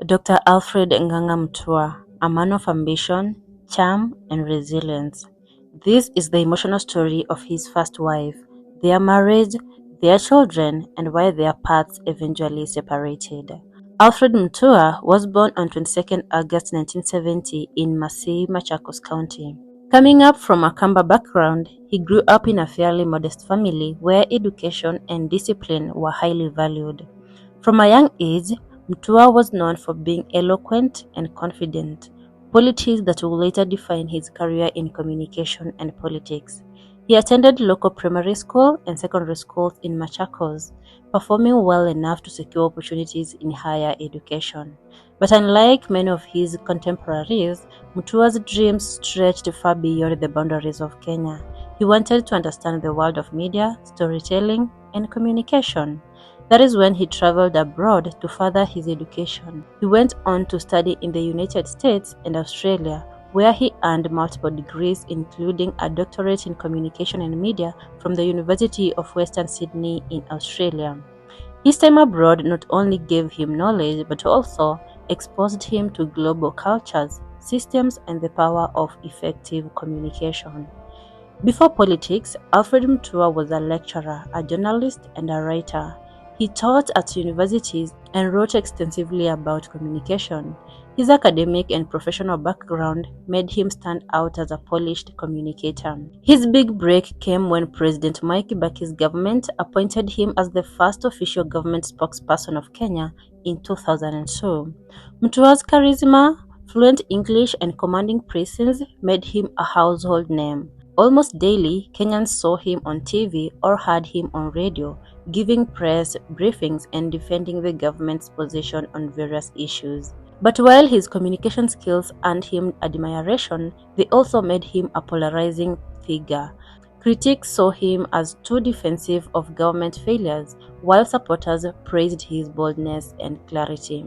Dr. Alfred MUTUA, a man of ambition, charm, and resilience. This is the emotional story of his first wife, their marriage, their children, and why their paths eventually separated. Alfred MUTUA was born on 22nd August 1970 in Masii, Machakos County. Coming up from a Kamba background, he grew up in a fairly modest family where education and discipline were highly valued. From a young age, MUTUA was known for being eloquent and confident, qualities that would later define his career in communication and politics. He attended local primary school and secondary schools in Machakos, performing well enough to secure opportunities in higher education. But unlike many of his contemporaries, MUTUA's dreams stretched far beyond the boundaries of Kenya. He wanted to understand the world of media, storytelling, and communication. That is when he traveled abroad to further his education. He went on to study in the United States and Australia, where he earned multiple degrees, including a doctorate in communication and media from the University of Western Sydney in Australia. His time abroad not only gave him knowledge but also exposed him to global cultures, systems, and the power of effective communication. Before politics, Alfred MUTUA was a lecturer, a journalist, and a writer. He taught at universities and wrote extensively about communication. His academic and professional background made him stand out as a polished communicator. His big break came when President Mwai Kibaki's government appointed him as the first official government spokesperson of Kenya in 2002. MUTUA's charisma, fluent English, and commanding presence made him a household name. Almost daily, Kenyans saw him on TV or heard him on radio, giving press briefings and defending the government's position on various issues. But while his communication skills earned him admiration, they also made him a polarizing figure. Critics saw him as too defensive of government failures, while supporters praised his boldness and clarity.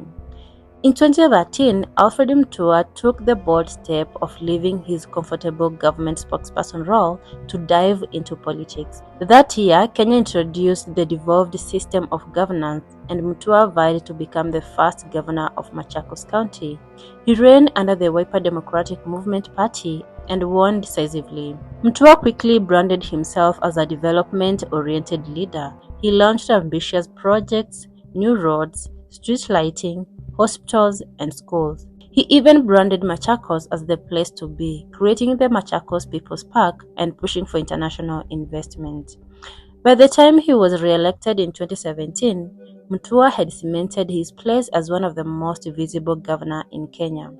In 2013, Alfred MUTUA took the bold step of leaving his comfortable government spokesperson role to dive into politics. That year, Kenya introduced the devolved system of governance, and MUTUA vied to become the first governor of Machakos County. He ran under the Wiper Democratic Movement Party and won decisively. MUTUA quickly branded himself as a development-oriented leader. He launched ambitious projects, new roads, street lighting, hospitals, and schools. He even branded Machakos as the place to be, creating the Machakos People's Park and pushing for international investment. By the time he was re-elected in 2017, MUTUA had cemented his place as one of the most visible governors in Kenya.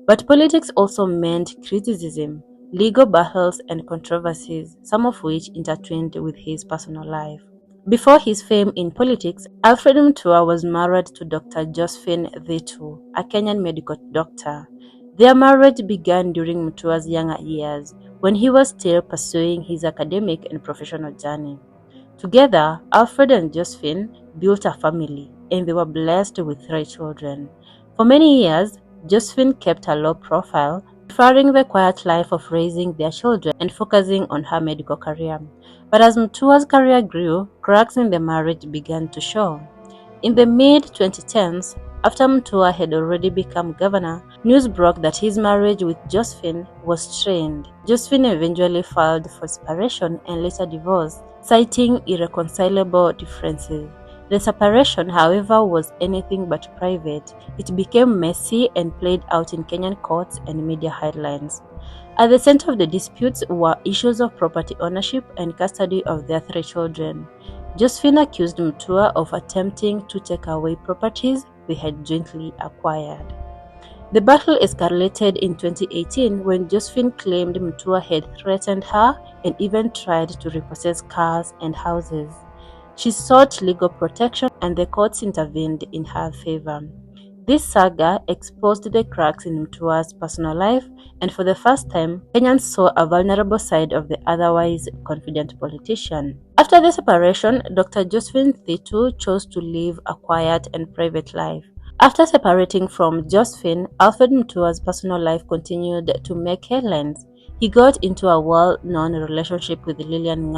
But politics also meant criticism, legal battles, and controversies, some of which intertwined with his personal life. Before his fame in politics, Alfred MUTUA was married to Dr. Josephine Thitu, a Kenyan medical doctor. Their marriage began during MUTUA's younger years, when he was still pursuing his academic and professional journey. Together, Alfred and Josephine built a family, and they were blessed with 3 children. For many years, Josephine kept a low profile, preferring the quiet life of raising their children and focusing on her medical career. But as MUTUA's career grew, cracks in the marriage began to show. In the mid-2010s, after MUTUA had already become governor, news broke that his marriage with Josephine was strained. Josephine eventually filed for separation and later divorce, citing irreconcilable differences. The separation, however, was anything but private. It became messy and played out in Kenyan courts and media headlines. At the center of the disputes were issues of property ownership and custody of their 3 children. Josephine accused MUTUA of attempting to take away properties they had jointly acquired. The battle escalated in 2018 when Josephine claimed MUTUA had threatened her and even tried to repossess cars and houses. She sought legal protection and the courts intervened in her favor. This saga exposed the cracks in MUTUA's personal life, and for the first time, Kenyans saw a vulnerable side of the otherwise confident politician. After the separation, Dr. Josephine Thitu chose to live a quiet and private life. After separating from Josephine, Alfred MUTUA's personal life continued to make headlines. He got into a well-known relationship with LILIAN,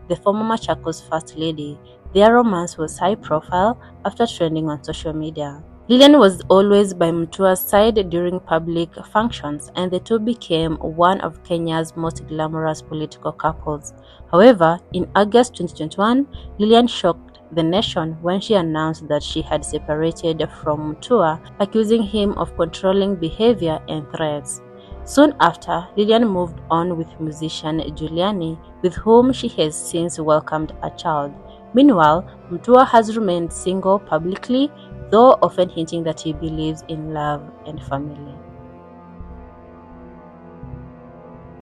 the former Machakos First Lady. Their romance was high-profile after trending on social media. Lilian was always by MUTUA's side during public functions, and the two became one of Kenya's most glamorous political couples. However, in August 2021, Lilian shocked the nation when she announced that she had separated from MUTUA, accusing him of controlling behavior and threats. Soon after, Lilian moved on with musician Juliani, with whom she has since welcomed a child. Meanwhile, MUTUA has remained single publicly, though often hinting that he believes in love and family.